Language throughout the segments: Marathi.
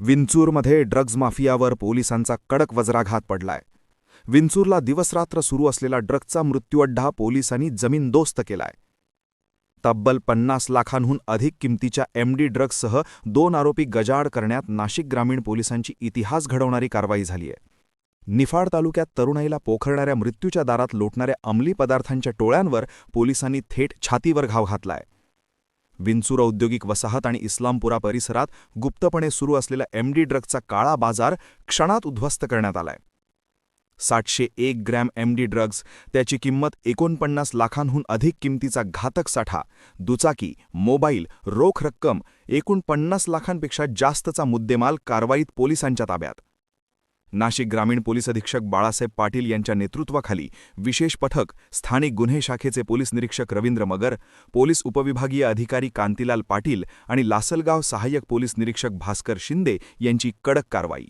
विंचूरमध्ये ड्रग्ज माफियावर पोलिसांचा कडक वज्राघात पडलाय. विंचूरला दिवसरात्र सुरू असलेला ड्रग्जचा मृत्यूअड्डा पोलिसांनी जमीनदोस्त केलाय. तब्बल 50 लाखांहून अधिक किमतीच्या एमडी ड्रग्जसह 2 आरोपी गजाआड करण्यात नाशिक ग्रामीण पोलिसांची इतिहास घडवणारी कारवाई झालीय. निफाड तालुक्यात तरुणाईला पोखरणाऱ्या मृत्यूच्या दारात लोटणाऱ्या अंमली पदार्थांच्या टोळ्यांवर पोलिसांनी थेट छातीवर घाव घातलाय. विंचूर औद्योगिक वसाहत आणि इस्लामपुरा परिसरात गुप्तपणे सुरू असलेला एमडी ड्रग्जचा काळा बाजार क्षणात उद्ध्वस्त करण्यात आलाय. 701 ग्रॅम एमडी ड्रग्ज, त्याची किंमत 49 लाखांहून अधिक किमतीचा घातक साठा, दुचाकी, मोबाईल, रोख रक्कम, एकूण 50 लाखांपेक्षा जास्तचा मुद्देमाल कारवाईत पोलिसांच्या ताब्यात. नाशिक ग्रामीण पोलीस अधीक्षक बाळासाहेब पाटील यांच्या नेतृत्वाखाली विशेष पथक, स्थानिक गुन्हे शाखेचे पोलीस निरीक्षक रवींद्र मगर, पोलीस उपविभागीय अधिकारी कांतीलाल पाटील आणि लासलगाव सहाय्यक पोलीस निरीक्षक भास्कर शिंदे यांची कडक कारवाई.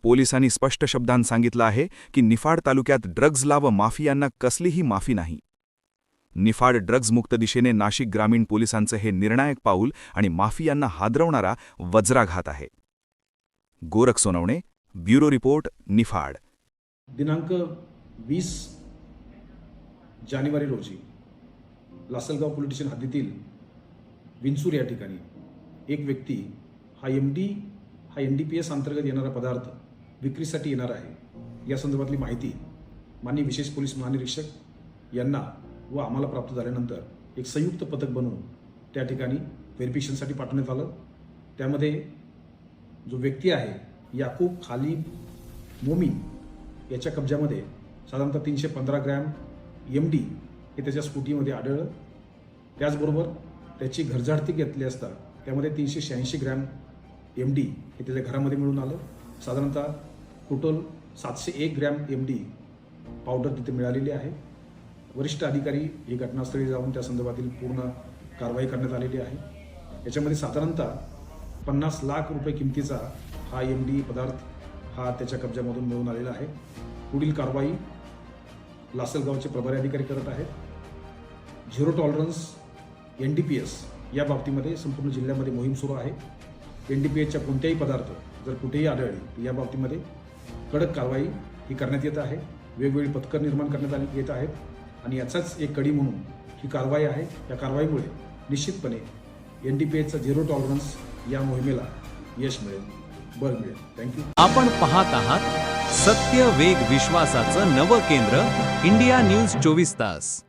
पोलिसांनी स्पष्ट शब्दांत सांगितलं आहे की निफाड तालुक्यात ड्रग्जला व माफियांना कसलीही माफी नाही. निफाड ड्रग्जमुक्त दिशेने नाशिक ग्रामीण पोलिसांचं हे निर्णायक पाऊल आणि माफियांना हादरवणारा वज्राघात आहे. Gorakh Sonawane, bureau report, Niphad. दिनांक 20 जानेवारी रोजी लासलगाव पोलीस स्टेशन हद्दीतील विंचूर या ठिकाणी एक व्यक्ती हा NDPS अंतर्गत येणारा पदार्थ विक्रीसाठी येणार आहे या संदर्भातली माहिती माननीय विशेष पोलीस महानिरीक्षक यांना व आम्हाला प्राप्त झाल्यानंतर एक संयुक्त पथक बनवून त्या ठिकाणी व्हेरिफिकेशनसाठी पाठवण्यात आलं. त्यामध्ये जो व्यक्ती आहे याकूब खालिद मोमीन याच्या कब्जामध्ये साधारणतः 315 ग्रॅम MD हे त्याच्या स्कूटीमध्ये आढळलं. त्याचबरोबर त्याची घरझाडती घेतली असता त्यामध्ये 386 ग्रॅम MD हे त्याच्या घरामध्ये मिळून आलं. साधारणतः टोटल 701 ग्रॅम MD पावडर तिथे मिळालेली आहे. वरिष्ठ अधिकारी ही घटनास्थळी जाऊन त्या संदर्भातील पूर्ण कारवाई करण्यात आलेली आहे. याच्यामध्ये साधारणतः 50 लाख रुपये किमतीचा हा MD पदार्थ हा त्याच्या कब्जामधून मिळून आलेला आहे. पुढील कारवाई लासलगावचे प्रभारी अधिकारी करत आहेत. झिरो टॉलरन्स NDPS या बाबतीमध्ये संपूर्ण जिल्ह्यामध्ये मोहीम सुरू आहे. NDPSच्या कोणत्याही पदार्थ जर कुठेही आढळले तर या बाबतीमध्ये कडक कारवाई ही करण्यात येत आहे. वेगवेगळी पथकर निर्माण करण्यात येत आहेत आणि याचाच एक कडी म्हणून ही कारवाई आहे. या कारवाईमुळे निश्चितपणे NDPSचा झिरो टॉलरन्स या मोहिमेला यश मिळेल, बळ मिळेल. थँक्यू. आपण पाहत आहात सत्य, वेग, विश्वासाचं नवं केंद्र, इंडिया न्यूज 24 तास.